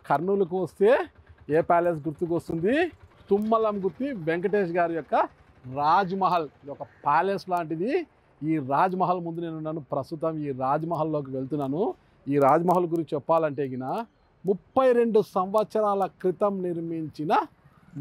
కర్నూలుకు వస్తే ఏ ప్యాలెస్ గుర్తుకు వస్తుంది? తుమ్మలం గుత్తి వెంకటేష్ గారి యొక్క రాజ్మహల్. ఇది ఒక ప్యాలెస్ లాంటిది. ఈ రాజ్మహల్ ముందు నేను ఉన్నాను. ప్రస్తుతం ఈ రాజ్మహల్లోకి వెళ్తున్నాను. ఈ రాజ్మహల్ గురించి చెప్పాలంటే 32 సంవత్సరాల క్రితం నిర్మించిన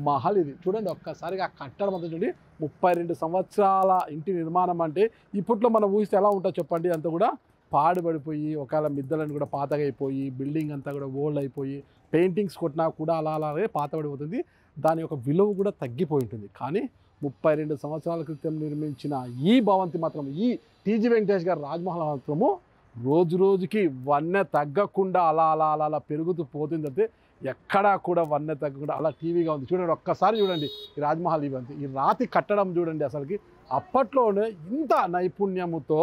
మహల్ ఇది. చూడండి ఒక్కసారిగా కట్టడం అంతా చూడండి. 32 సంవత్సరాల ఇంటి నిర్మాణం అంటే ఇప్పట్లో మనం ఊహిస్తే ఎలా ఉంటుందో చెప్పండి. అంతా కూడా పాడుపడిపోయి, ఒకవేళ మిద్దలని కూడా పాతగా అయిపోయి, బిల్డింగ్ అంతా కూడా ఓల్డ్ అయిపోయి, పెయింటింగ్స్ కొట్టినా కూడా అలాగే పాతపడిపోతుంది. దాని యొక్క విలువ కూడా తగ్గిపోయి ఉంటుంది. కానీ 32 సంవత్సరాల క్రితం నిర్మించిన ఈ భవంతి మాత్రం, ఈ టీజీ వెంకటేష్ గారి రాజ్మహల్ మాత్రము రోజు రోజుకి వన్నె తగ్గకుండా అలా పెరుగుతూ పోతుంది. అంటే ఎక్కడా కూడా వన్నె తగ్గకుండా అలా టీవీగా ఉంది. చూడండి ఒక్కసారి చూడండి ఈ రాజ్మహల్ ఇవంతి. ఈ రాతి కట్టడం చూడండి. అసలుకి అప్పట్లోనే ఇంత నైపుణ్యముతో,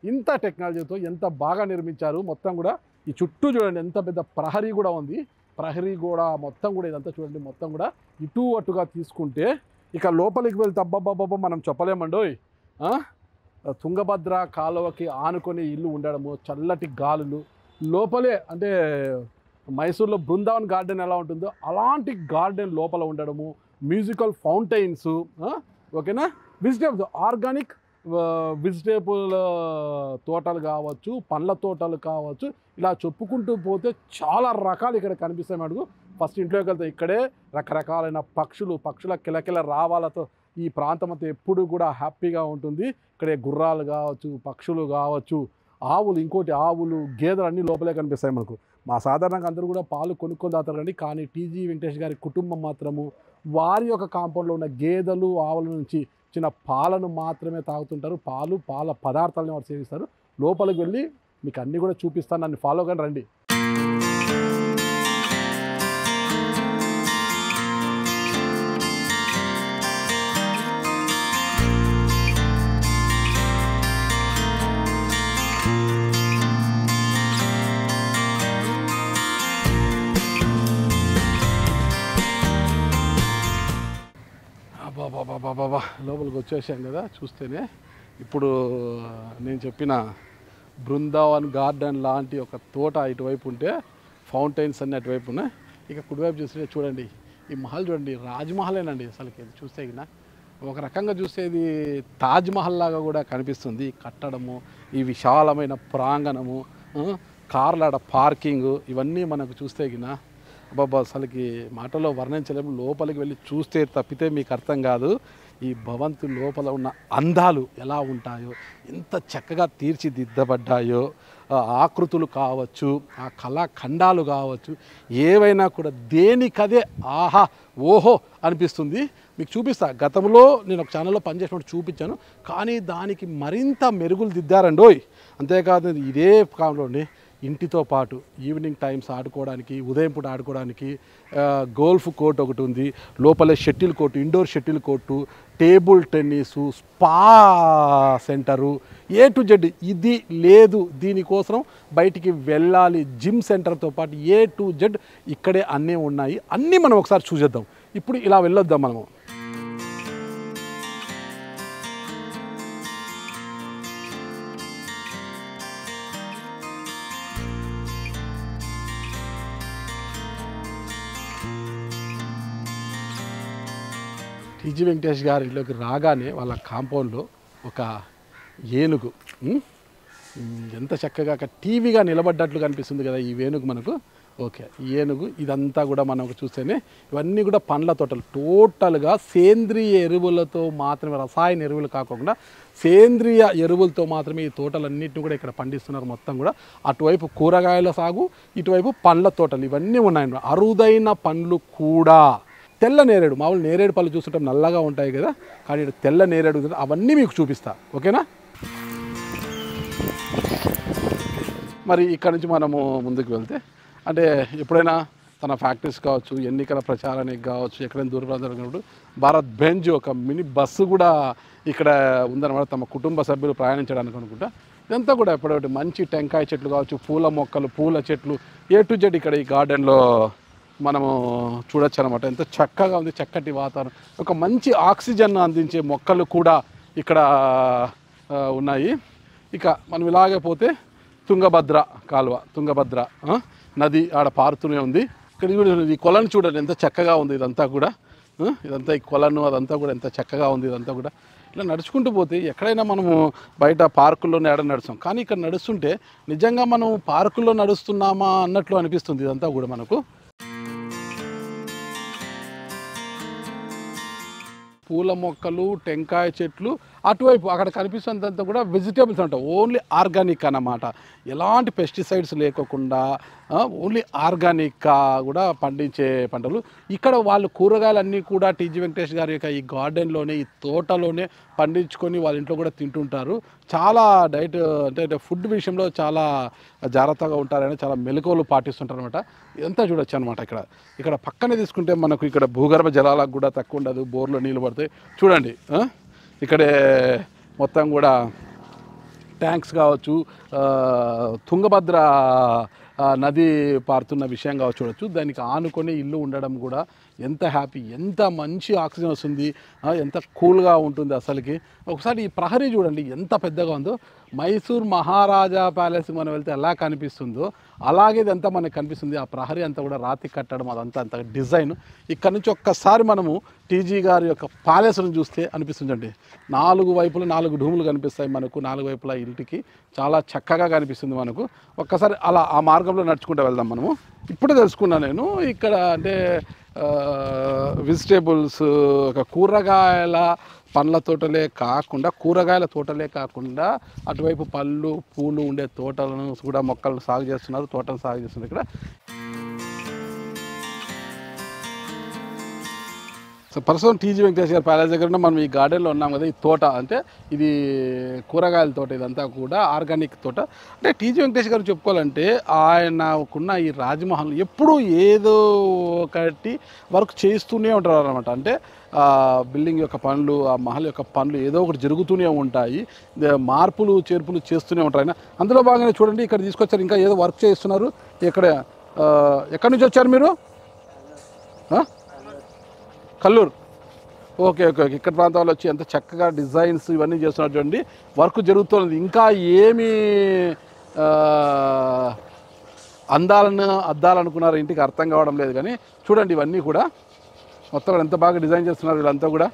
ఇంత టెక్నాలజీతో ఎంత బాగా నిర్మించారు. మొత్తం కూడా ఈ చుట్టూ చూడండి ఎంత పెద్ద ప్రహరీ కూడా ఉంది. ప్రహరీ కూడా మొత్తం కూడా ఇదంతా చూడండి. మొత్తం కూడా ఇటు అటుగా తీసుకుంటే ఇక లోపలికి వెళ్తే అబ్బబ్బబ్బబ్బ మనం చెప్పలేమండోయ్. తుంగభద్ర కాలువకి ఆనుకొని ఇల్లు ఉండడము, చల్లటి గాలులు, లోపలే అంటే మైసూర్లో బృందావన్ గార్డెన్ ఎలా ఉంటుందో అలాంటి గార్డెన్ లోపల ఉండడము, మ్యూజికల్ ఫౌంటైన్స్, ఓకేనా, వెజిటేబుల్స్, ఆర్గానిక్ వెజిటేబుల్ తోటలు కావచ్చు, పండ్ల తోటలు కావచ్చు, ఇలా చెప్పుకుంటూ పోతే చాలా రకాలు ఇక్కడ కనిపిస్తాయి. అడుగు ఫస్ట్ ఇంట్లోకి వెళ్తే ఇక్కడే రకరకాలైన పక్షుల కిలకిల రావాలతో ఈ ప్రాంతం అంతా ఎప్పుడు కూడా హ్యాపీగా ఉంటుంది. ఇక్కడే గుర్రాలు కావచ్చు, పక్షులు కావచ్చు, ఆవులు, ఇంకోటి ఆవులు, గేదెలు అన్నీ లోపలే కనిపిస్తాయి మనకు. మా సాధారణంగా అందరూ కూడా పాలు కొనుక్కొని తాగుతారు. కానీ టీజీ వెంకటేష్ గారి కుటుంబం మాత్రము వారి యొక్క కాంపౌండ్లో ఉన్న గేదెలు, ఆవుల నుంచి చిన్న పాలను మాత్రమే తాగుతుంటారు. పాల పదార్థాలను వారు సేవిస్తారు. లోపలికి వెళ్ళి మీకు అన్నీ కూడా చూపిస్తాను. నన్ను ఫాలో కానీ రండి. బాబా లోపలికి వచ్చేసాం కదా. చూస్తేనే ఇప్పుడు నేను చెప్పిన బృందావన్ గార్డెన్ లాంటి ఒక తోట ఇటువైపు ఉంటే, ఫౌంటైన్స్ అన్నీ అటువైపు ఉన్నాయి. ఇక కుడివైపు చూస్తే చూడండి ఈ మహల్ చూడండి. రాజ్మహలేనండి అసలుకి. చూస్తే ఒక రకంగా చూస్తే ఇది తాజ్మహల్ లాగా కూడా కనిపిస్తుంది. కట్టడము, ఈ విశాలమైన ప్రాంగణము, కార్లాడ పార్కింగ్, ఇవన్నీ మనకు చూస్తే బాబా అసలుకి మాటలో వర్ణించలేము. లోపలికి వెళ్ళి చూస్తే తప్పితే మీకు అర్థం కాదు. ఈ భవంతి లోపల ఉన్న అందాలు ఎలా ఉంటాయో, ఎంత చక్కగా తీర్చిదిద్దబడ్డాయో, ఆకృతులు కావచ్చు, ఆ కళాఖండాలు కావచ్చు, ఏవైనా కూడా దేనికదే ఆహా ఓహో అనిపిస్తుంది. మీకు చూపిస్తా. గతంలో నేను ఒక ఛానల్లో పనిచేసినప్పుడు చూపించాను. కానీ దానికి మరింత మెరుగులు దిద్దారండోయ్. అంతేకాదు ఇదే కాలంలోనే ఇంటితో పాటు ఈవినింగ్ టైమ్స్ ఆడుకోవడానికి, ఉదయం పూట ఆడుకోవడానికి గోల్ఫ్ కోర్ట్ ఒకటి ఉంది. లోపలే shuttle court, indoor shuttle court, table tennis, spa centre, A to Z. ఇది లేదు, దీనికోసం బయటికి వెళ్ళాలి. జిమ్ సెంటర్తో పాటు A to Z ఇక్కడే అన్నీ ఉన్నాయి. అన్నీ మనం ఒకసారి చూసేద్దాం. ఇప్పుడు ఇలా వెళ్ళొద్దాం మనము. టీజీ వెంకటేష్ గారి ఇంట్లోకి రాగానే వాళ్ళ కాంపౌండ్లో ఒక ఏనుగు ఎంత చక్కగా టీవీగా నిలబడ్డట్లు కనిపిస్తుంది కదా ఈ ఏనుగు మనకు. ఓకే, ఈ ఏనుగు ఇదంతా కూడా మనం చూస్తేనే ఇవన్నీ కూడా పండ్ల తోటలు. టోటల్గా సేంద్రియ ఎరువులతో మాత్రమే, రసాయన ఎరువులు కాకుండా సేంద్రియ ఎరువులతో మాత్రమే ఈ తోటలన్నింటినీ కూడా ఇక్కడ పండిస్తున్నారు. మొత్తం కూడా అటువైపు కూరగాయల సాగు, ఇటువైపు పండ్ల తోటలు, ఇవన్నీ ఉన్నాయి. అరుదైన పండ్లు కూడా. తెల్ల నేరేడు, మామూలు నేరేడు పళ్ళు చూస్తుంటాం నల్లగా ఉంటాయి కదా, కానీ తెల్ల నేరేడు అవన్నీ మీకు చూపిస్తా. ఓకేనా? మరి ఇక్కడ నుంచి మనము ముందుకు వెళ్తే అంటే ఎప్పుడైనా తన ఫ్యాక్టరీస్ కావచ్చు, ఎన్నికల ప్రచారానికి కావచ్చు, ఎక్కడైనా దూరప్రాంతాలకు భారత్ బెంజ్ ఒక మినీ బస్సు కూడా ఇక్కడ ఉందన్నమాట. తమ కుటుంబ సభ్యులు ప్రయాణించడానికి అనుకుంటా. ఇదంతా కూడా ఎప్పుడైతే మంచి టెంకాయ చెట్లు కావచ్చు, పూల మొక్కలు, పూల చెట్లు, A to Z ఇక్కడ ఈ గార్డెన్లో మనము చూడొచ్చు అనమాట. ఎంత చక్కగా ఉంది, చక్కటి వాతావరణం, ఒక మంచి ఆక్సిజన్ అందించే మొక్కలు కూడా ఇక్కడ ఉన్నాయి. ఇక మనం ఇలాగే పోతే తుంగభద్ర కాలువ, తుంగభద్ర నది ఆడ పారుతూనే ఉంది. ఇక్కడ కూడా ఈ కొలను చూడండి ఎంత చక్కగా ఉంది ఇదంతా కూడా. ఇదంతా ఈ కొలను అదంతా కూడా ఎంత చక్కగా ఉంది ఇదంతా కూడా. ఇలా నడుచుకుంటూ పోతే ఎక్కడైనా మనము బయట పార్కుల్లోనే ఆడ నడుస్తాం, కానీ ఇక్కడ నడుస్తుంటే నిజంగా మనం పార్కుల్లో నడుస్తున్నామా అన్నట్లు అనిపిస్తుంది ఇదంతా కూడా మనకు. పూల మొక్కలు, టెంకాయ చెట్లు, అటువైపు అక్కడ కనిపిస్తున్నంత కూడా వెజిటేబుల్స్ అంట, ఓన్లీ ఆర్గానిక్ అన్నమాట. ఎలాంటి పెస్టిసైడ్స్ లేకోకుండా ఓన్లీ ఆర్గానిక్గా కూడా పండించే పంటలు. ఇక్కడ వాళ్ళు కూరగాయలన్నీ కూడా టీజీ వెంకటేష్ గారి యొక్క ఈ గార్డెన్లోనే, ఈ తోటలోనే పండించుకొని వాళ్ళ ఇంట్లో కూడా తింటుంటారు. చాలా డైట్ అంటే ఫుడ్ విషయంలో చాలా జాగ్రత్తగా ఉంటారని చాలా మెలకువలు పాటిస్తుంటారు అనమాట. ఇదంతా చూడొచ్చు అనమాట. ఇక్కడ పక్కనే తీసుకుంటే మనకు ఇక్కడ భూగర్భ జలాలకు కూడా తక్కువ ఉండదు, బోర్లో నీళ్ళు పడతాయి. చూడండి ఇక్కడే మొత్తం కూడా ట్యాంక్స్ కావచ్చు, తుంగభద్ర నది పారుతున్న విషయం కావచ్చు చూడొచ్చు. దానికి ఆనుకొని ఇల్లు ఉండడం కూడా ఎంత హ్యాపీ, ఎంత మంచి ఆక్సిజన్ వస్తుంది, ఎంత కూల్గా ఉంటుంది అసలుకి. ఒకసారి ఈ ప్రహరీ చూడండి ఎంత పెద్దగా ఉందో. మైసూర్ మహారాజా ప్యాలెస్ మనం వెళ్తే ఎలా కనిపిస్తుందో అలాగే ఇదంతా మనకు కనిపిస్తుంది. ఆ ప్రహరీ అంతా కూడా రాతి కట్టడం, అదంతా అంత డిజైన్. ఇక్కడ నుంచి ఒక్కసారి మనము టీజీ గారి యొక్క ప్యాలెస్ను చూస్తే అనిపిస్తుందండి. 4 వైపులు 4 డూములు కనిపిస్తాయి మనకు, 4 వైపుల ఇంటికి చాలా చక్కగా కనిపిస్తుంది మనకు. ఒక్కసారి అలా ఆ మార్గంలో నడుచుకుంటూ వెళ్దాం మనము. ఇప్పుడే తెలుసుకున్నాను నేను ఇక్కడ అంటే వెజిటేబుల్స్, ఒక కూరగాయల పండ్ల తోటలే కాకుండా, కూరగాయల తోటలే కాకుండా అటువైపు పళ్ళు పూలు ఉండే తోటలను కూడా మొక్కలు సాగు చేస్తున్నారు, తోటను సాగు చేస్తున్నారు ఇక్కడ. సో ప్రస్తుతం టీజీ వెంకటేష్ గారి ప్యాలెస్ దగ్గర మనం ఈ గార్డెన్లో ఉన్నాం కదా. ఈ తోట అంటే ఇది కూరగాయల తోట, ఇదంతా కూడా ఆర్గానిక్ తోట. అంటే టీజీ వెంకటేష్ గారు చెప్పుకోవాలంటే ఆయనకున్న ఈ రాజ్మహల్ ఎప్పుడూ ఏదో ఒకటి వర్క్ చేస్తూనే ఉంటారు అనమాట. అంటే బిల్డింగ్ యొక్క పనులు, ఆ మహల్ యొక్క పనులు ఏదో ఒకటి జరుగుతూనే ఉంటాయి, మార్పులు చేర్పులు చేస్తూనే ఉంటారు ఆయన. అందులో భాగంగా చూడండి ఇక్కడ తీసుకొచ్చారు, ఇంకా ఏదో వర్క్ చేస్తున్నారు. ఎక్కడి నుంచి వచ్చారు మీరు? కల్లూరు. ఓకే. ఇక్కడ ప్రాంతాల్లో వచ్చి ఎంత చక్కగా డిజైన్స్ ఇవన్నీ చేస్తున్నారు చూడండి. వర్క్ జరుగుతున్నది. ఇంకా ఏమి అద్దాలనుకున్నారు ఇంటికి అర్థం కావడం లేదు, కానీ చూడండి ఇవన్నీ కూడా మొత్తం ఎంత బాగా డిజైన్ చేస్తున్నారు వీళ్ళంతా కూడా.